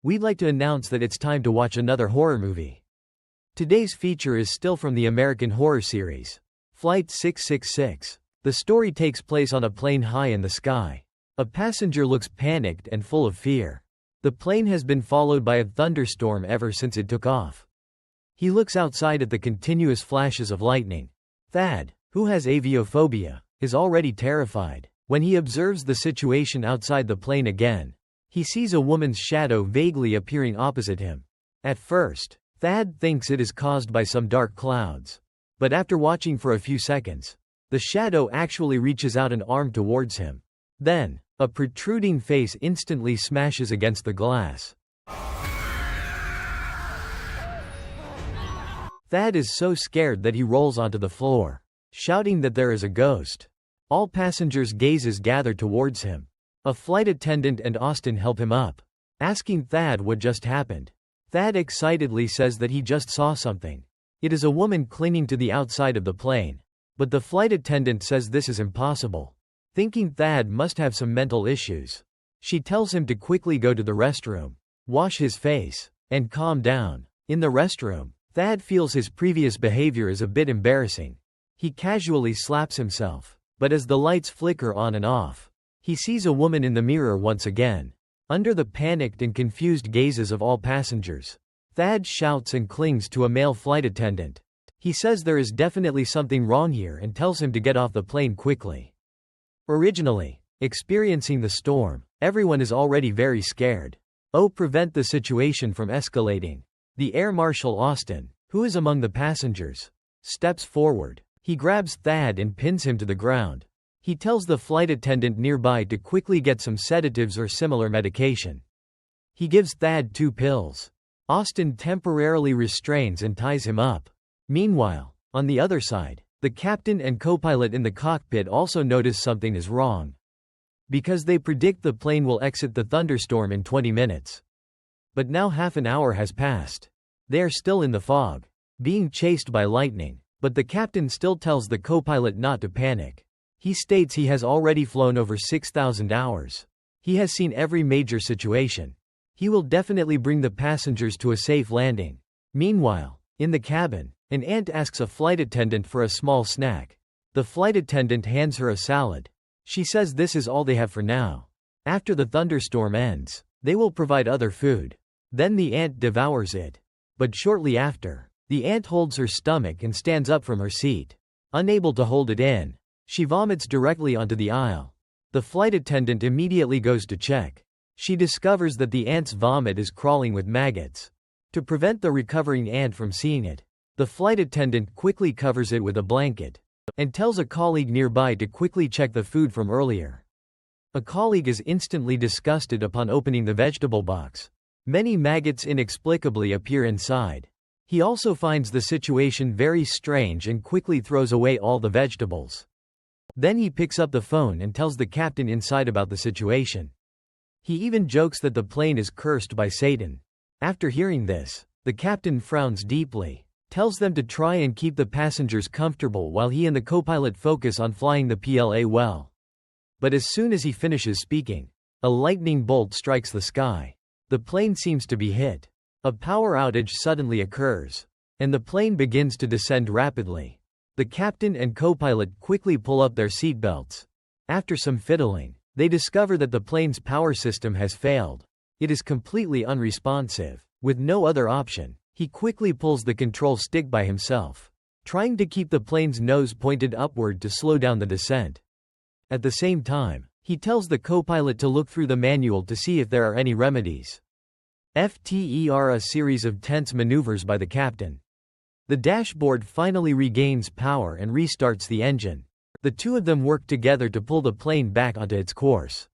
We'd like to announce that it's time to watch another horror movie. Today's feature is still from the American horror series, Flight 666. The story takes place on a plane high in the sky. A passenger looks panicked and full of fear. The plane has been followed by a thunderstorm ever since it took off. He looks outside at the continuous flashes of lightning. Thad, who has aviophobia, is already terrified. When he observes the situation outside the plane again, he sees a woman's shadow vaguely appearing opposite him. At first, Thad thinks it is caused by some dark clouds. But after watching for a few seconds, the shadow actually reaches out an arm towards him. Then, a protruding face instantly smashes against the glass. Thad is so scared that he rolls onto the floor, shouting that there is a ghost. All passengers' gazes gather towards him. A flight attendant and Austin help him up, asking Thad what just happened. Thad excitedly says that he just saw something. It is a woman clinging to the outside of the plane. But the flight attendant says this is impossible, thinking Thad must have some mental issues. She tells him to quickly go to the restroom, wash his face, and calm down. In the restroom, Thad feels his previous behavior is a bit embarrassing. He casually slaps himself, but as the lights flicker on and off, he sees a woman in the mirror once again. Under the panicked and confused gazes of all passengers, Thad shouts and clings to a male flight attendant. He says there is definitely something wrong here and tells him to get off the plane quickly. Originally, experiencing the storm, everyone is already very scared. Prevent the situation from escalating. The Air Marshal Austin, who is among the passengers, steps forward. He grabs Thad and pins him to the ground. He tells the flight attendant nearby to quickly get some sedatives or similar medication. He gives Thad 2 pills. Austin temporarily restrains and ties him up. Meanwhile, on the other side, the captain and co-pilot in the cockpit also notice something is wrong, because they predict the plane will exit the thunderstorm in 20 minutes. But now half an hour has passed. They are still in the fog, being chased by lightning, but the captain still tells the co-pilot not to panic. He states he has already flown over 6,000 hours. He has seen every major situation. He will definitely bring the passengers to a safe landing. Meanwhile, in the cabin, an aunt asks a flight attendant for a small snack. The flight attendant hands her a salad. She says this is all they have for now. After the thunderstorm ends, they will provide other food. Then the aunt devours it. But shortly after, the aunt holds her stomach and stands up from her seat. Unable to hold it in, she vomits directly onto the aisle. The flight attendant immediately goes to check. She discovers that the ant's vomit is crawling with maggots. To prevent the recovering ant from seeing it, the flight attendant quickly covers it with a blanket, and tells a colleague nearby to quickly check the food from earlier. A colleague is instantly disgusted upon opening the vegetable box. Many maggots inexplicably appear inside. He also finds the situation very strange and quickly throws away all the vegetables. Then he picks up the phone and tells the captain inside about the situation. He even jokes that the plane is cursed by Satan. After hearing this, the captain frowns deeply, tells them to try and keep the passengers comfortable while he and the co-pilot focus on flying the PLA well. But as soon as he finishes speaking, a lightning bolt strikes the sky. The plane seems to be hit. A power outage suddenly occurs, and the plane begins to descend rapidly. The captain and co-pilot quickly pull up their seatbelts. After some fiddling, they discover that the plane's power system has failed. It is completely unresponsive. With no other option, he quickly pulls the control stick by himself, trying to keep the plane's nose pointed upward to slow down the descent. At the same time, he tells the co-pilot to look through the manual to see if there are any remedies. After a series of tense maneuvers by the captain, the dashboard finally regains power and restarts the engine. The two of them work together to pull the plane back onto its course.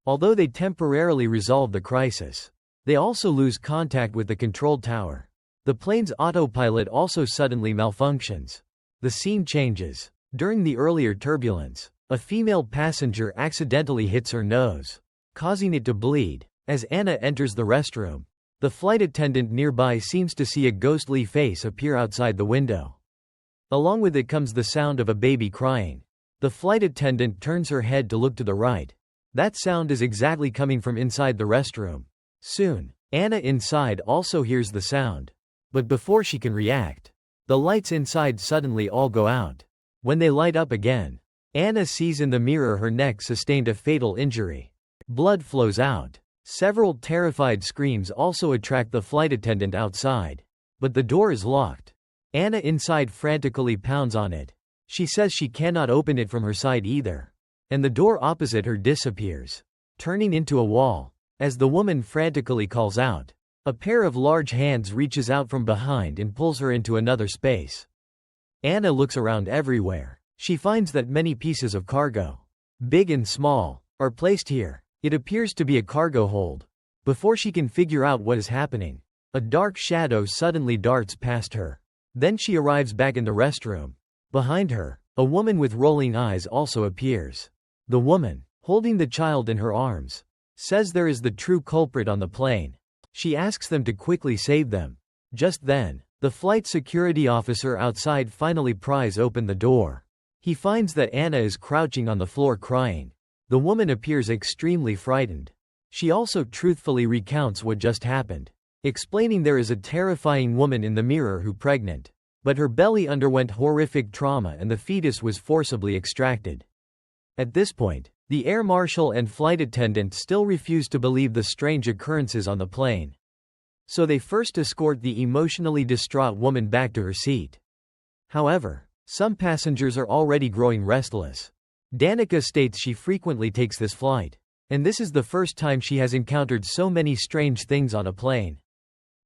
Although they temporarily resolve the crisis, they also lose contact with the control tower. The plane's autopilot also suddenly malfunctions. The scene changes. During the earlier turbulence, a female passenger accidentally hits her nose, causing it to bleed. As Anna enters the restroom, the flight attendant nearby seems to see a ghostly face appear outside the window. Along with it comes the sound of a baby crying. The flight attendant turns her head to look to the right. That sound is exactly coming from inside the restroom. Soon, Anna inside also hears the sound. But before she can react, the lights inside suddenly all go out. When they light up again, Anna sees in the mirror her neck sustained a fatal injury. Blood flows out. Several terrified screams also attract the flight attendant outside. But the door is locked. Anna inside frantically pounds on it. She says she cannot open it from her side either. And the door opposite her disappears, turning into a wall. As the woman frantically calls out, a pair of large hands reaches out from behind and pulls her into another space. Anna looks around everywhere. She finds that many pieces of cargo, big and small, are placed here. It appears to be a cargo hold. Before she can figure out what is happening, a dark shadow suddenly darts past her. Then she arrives back in the restroom. Behind her, a woman with rolling eyes also appears. The woman, holding the child in her arms, says there is the true culprit on the plane. She asks them to quickly save them. Just then, the flight security officer outside finally pries open the door. He finds that Anna is crouching on the floor crying. The woman appears extremely frightened. She also truthfully recounts what just happened, explaining there is a terrifying woman in the mirror who pregnant, but her belly underwent horrific trauma and the fetus was forcibly extracted. At this point, the air marshal and flight attendant still refuse to believe the strange occurrences on the plane. So they first escort the emotionally distraught woman back to her seat. However, some passengers are already growing restless. Danica states she frequently takes this flight, and this is the first time she has encountered so many strange things on a plane.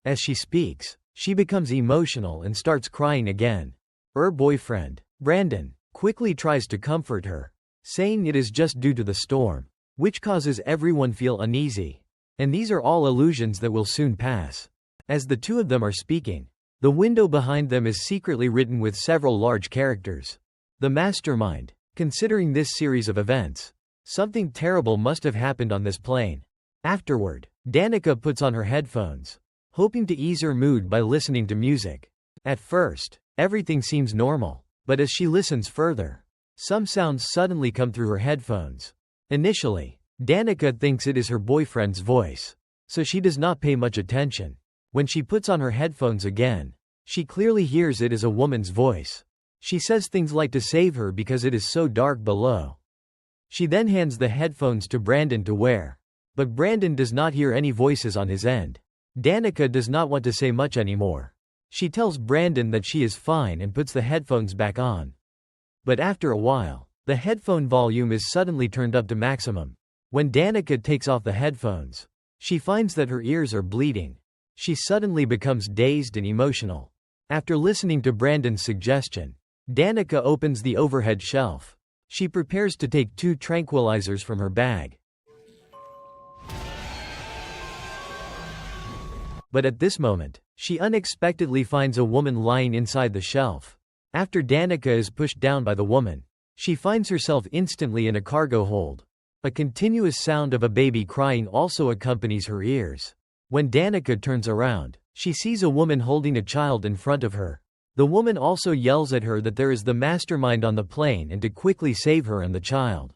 As she speaks, she becomes emotional and starts crying again. Her boyfriend, Brandon, quickly tries to comfort her, saying it is just due to the storm, which causes everyone feel uneasy. And these are all illusions that will soon pass. As the two of them are speaking, the window behind them is secretly written with several large characters. The mastermind. Considering this series of events, something terrible must have happened on this plane. Afterward, Danica puts on her headphones, hoping to ease her mood by listening to music. At first, everything seems normal, but as she listens further, some sounds suddenly come through her headphones. Initially, Danica thinks it is her boyfriend's voice, so she does not pay much attention. When she puts on her headphones again, she clearly hears it as a woman's voice. She says things like to save her because it is so dark below. She then hands the headphones to Brandon to wear. But Brandon does not hear any voices on his end. Danica does not want to say much anymore. She tells Brandon that she is fine and puts the headphones back on. But after a while, the headphone volume is suddenly turned up to maximum. When Danica takes off the headphones, she finds that her ears are bleeding. She suddenly becomes dazed and emotional. After listening to Brandon's suggestion, Danica opens the overhead shelf. She prepares to take 2 tranquilizers from her bag. But at this moment, she unexpectedly finds a woman lying inside the shelf. After Danica is pushed down by the woman, she finds herself instantly in a cargo hold. A continuous sound of a baby crying also accompanies her ears. When Danica turns around, she sees a woman holding a child in front of her. The woman also yells at her that there is the mastermind on the plane and to quickly save her and the child.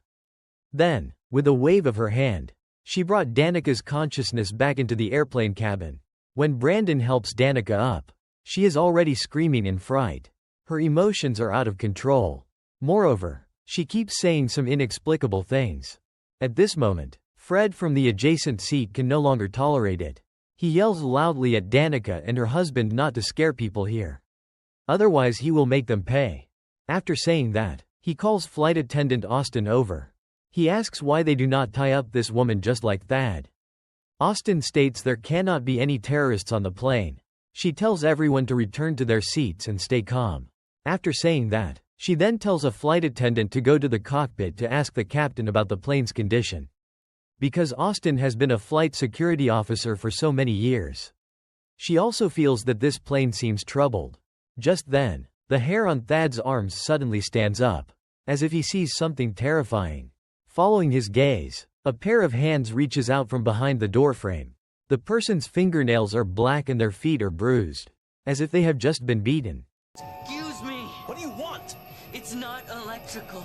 Then, with a wave of her hand, she brought Danica's consciousness back into the airplane cabin. When Brandon helps Danica up, she is already screaming in fright. Her emotions are out of control. Moreover, she keeps saying some inexplicable things. At this moment, Fred from the adjacent seat can no longer tolerate it. He yells loudly at Danica and her husband not to scare people here. Otherwise he will make them pay. After saying that, he calls flight attendant Austin over. He asks why they do not tie up this woman just like Thad. Austin states there cannot be any terrorists on the plane. She tells everyone to return to their seats and stay calm. After saying that, she then tells a flight attendant to go to the cockpit to ask the captain about the plane's condition. Because Austin has been a flight security officer for so many years, she also feels that this plane seems troubled. Just then, the hair on Thad's arms suddenly stands up, as if he sees something terrifying. Following his gaze, a pair of hands reaches out from behind the doorframe. The person's fingernails are black and their feet are bruised, as if they have just been beaten. Excuse me! What do you want? It's not electrical.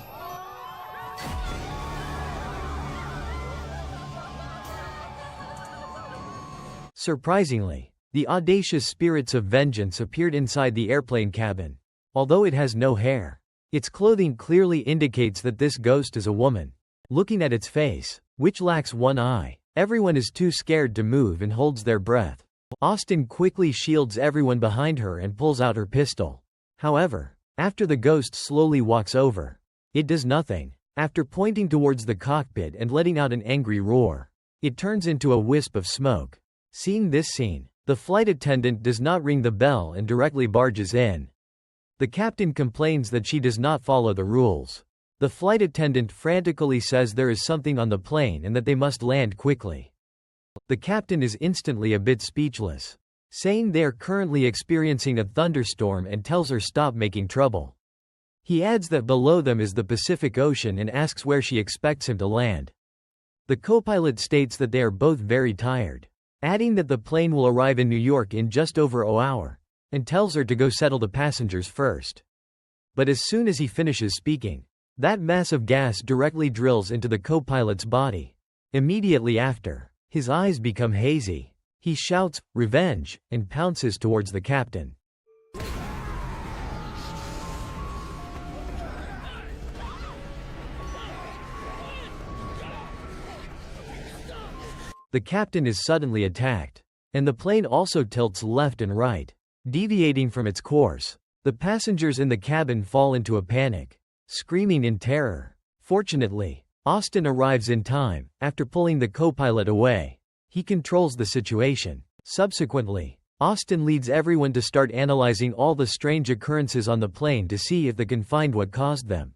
Surprisingly, the audacious spirits of vengeance appeared inside the airplane cabin. Although it has no hair, its clothing clearly indicates that this ghost is a woman. Looking at its face, which lacks one eye, everyone is too scared to move and holds their breath. Austin quickly shields everyone behind her and pulls out her pistol. However, after the ghost slowly walks over, it does nothing. After pointing towards the cockpit and letting out an angry roar, it turns into a wisp of smoke. Seeing this scene, the flight attendant does not ring the bell and directly barges in. The captain complains that she does not follow the rules. The flight attendant frantically says there is something on the plane and that they must land quickly. The captain is instantly a bit speechless, saying they are currently experiencing a thunderstorm and tells her stop making trouble. He adds that below them is the Pacific Ocean and asks where she expects him to land. The co-pilot states that they are both very tired, adding that the plane will arrive in New York in just over an hour, and tells her to go settle the passengers first. But as soon as he finishes speaking, that mass of gas directly drills into the co-pilot's body. Immediately after, his eyes become hazy. He shouts, "Revenge," and pounces towards the captain. The captain is suddenly attacked, and the plane also tilts left and right, deviating from its course. The passengers in the cabin fall into a panic, screaming in terror. Fortunately, Austin arrives in time. After pulling the co-pilot away, he controls the situation. Subsequently, Austin leads everyone to start analyzing all the strange occurrences on the plane to see if they can find what caused them.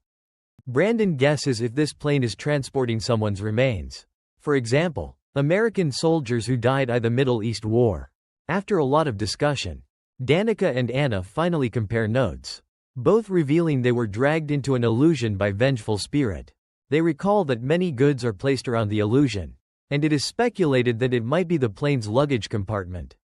Brandon guesses if this plane is transporting someone's remains. For example, American soldiers who died in the Middle East War. After a lot of discussion, Danica and Anna finally compare notes, both revealing they were dragged into an illusion by vengeful spirit. They recall that many goods are placed around the illusion, and it is speculated that it might be the plane's luggage compartment.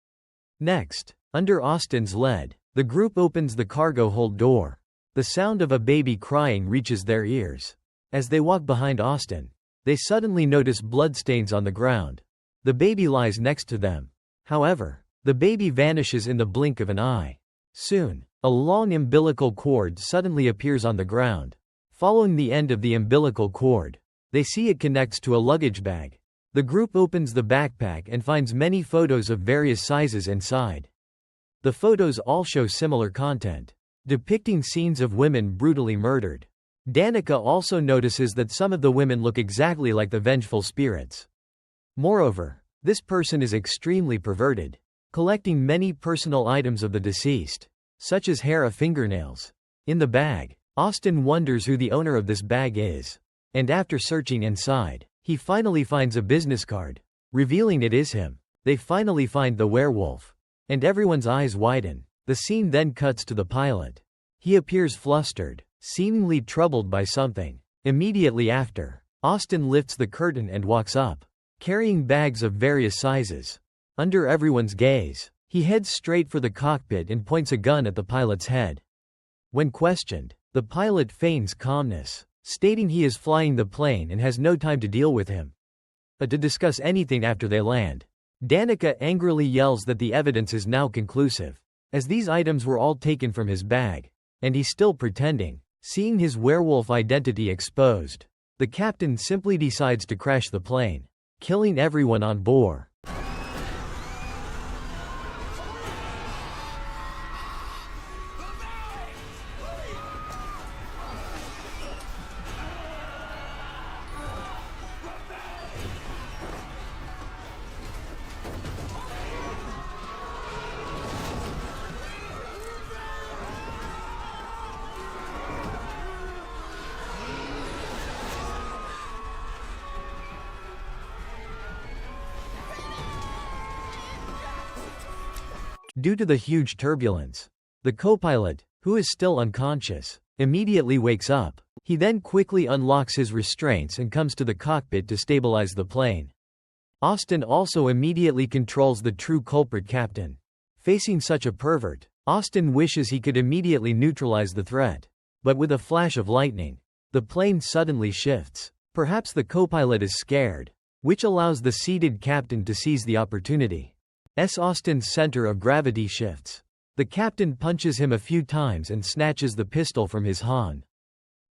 Next, under Austin's lead, the group opens the cargo hold door. The sound of a baby crying reaches their ears. As they walk behind Austin, they suddenly notice bloodstains on the ground. The baby lies next to them. However, the baby vanishes in the blink of an eye. Soon, a long umbilical cord suddenly appears on the ground. Following the end of the umbilical cord, they see it connects to a luggage bag. The group opens the backpack and finds many photos of various sizes inside. The photos all show similar content, depicting scenes of women brutally murdered. Danica also notices that some of the women look exactly like the vengeful spirits. Moreover, this person is extremely perverted, collecting many personal items of the deceased, such as hair or fingernails. In the bag, Austin wonders who the owner of this bag is, and after searching inside, he finally finds a business card, revealing it is him. They finally find the werewolf, and everyone's eyes widen. The scene then cuts to the pilot. He appears flustered, seemingly troubled by something. Immediately after, Austin lifts the curtain and walks up, carrying bags of various sizes. Under everyone's gaze, he heads straight for the cockpit and points a gun at the pilot's head. When questioned, the pilot feigns calmness, stating he is flying the plane and has no time to deal with him, but to discuss anything after they land. Danica angrily yells that the evidence is now conclusive, as these items were all taken from his bag, and he's still pretending. Seeing his werewolf identity exposed, the captain simply decides to crash the plane, killing everyone on board. Due to the huge turbulence, the co-pilot, who is still unconscious, immediately wakes up. He then quickly unlocks his restraints and comes to the cockpit to stabilize the plane. Austin also immediately controls the true culprit captain. Facing such a pervert, Austin wishes he could immediately neutralize the threat. But with a flash of lightning, the plane suddenly shifts. Perhaps the co-pilot is scared, which allows the seated captain to seize the opportunity. Austin's center of gravity shifts. The captain punches him a few times and snatches the pistol from his hand.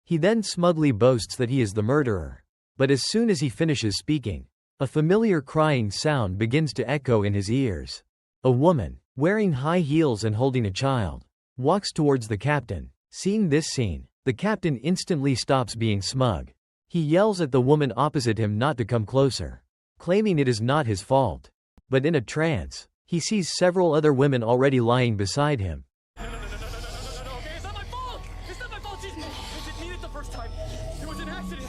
He then smugly boasts that he is the murderer. But as soon as he finishes speaking, a familiar crying sound begins to echo in his ears. A woman, wearing high heels and holding a child, walks towards the captain. Seeing this scene, the captain instantly stops being smug. He yells at the woman opposite him not to come closer, claiming it is not his fault. But in a trance, he sees several other women already lying beside him. No, okay, it's not my fault! It's not my fault! She didn't mean it the first time. It was an accident.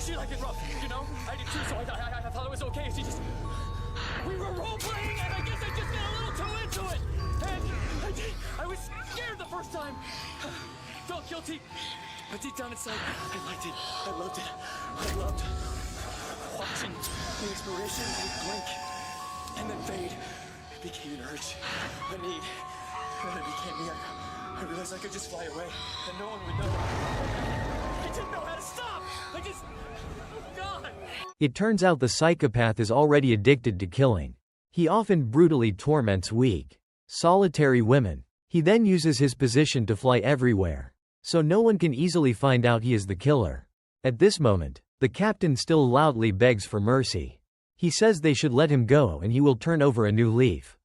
She liked it rough, you know? I did too, so I thought it was okay. We were role-playing, and I guess I just got a little too into it. And I was scared the first time. Felt guilty. But deep down inside, I liked it. I loved it. I loved watching the inspiration blink and then fade. It became an urge, a need. And then it became me. I realized I could just fly away and no one would know. I didn't know how to stop. Oh God. It turns out the psychopath is already addicted to killing. He often brutally torments weak, solitary women. He then uses his position to fly everywhere, so no one can easily find out he is the killer. At this moment, the captain still loudly begs for mercy. He says they should let him go and he will turn over a new leaf.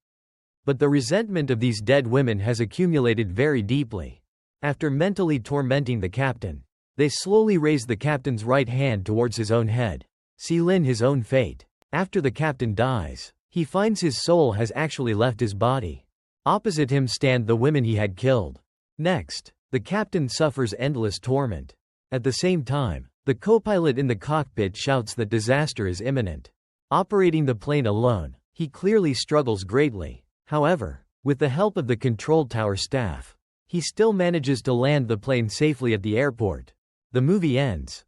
But the resentment of these dead women has accumulated very deeply. After mentally tormenting the captain, they slowly raise the captain's right hand towards his own head, sealing his own fate. After the captain dies, he finds his soul has actually left his body. Opposite him stand the women he had killed. Next, the captain suffers endless torment. At the same time, the co-pilot in the cockpit shouts that disaster is imminent. Operating the plane alone, he clearly struggles greatly. However, with the help of the control tower staff, he still manages to land the plane safely at the airport. The movie ends.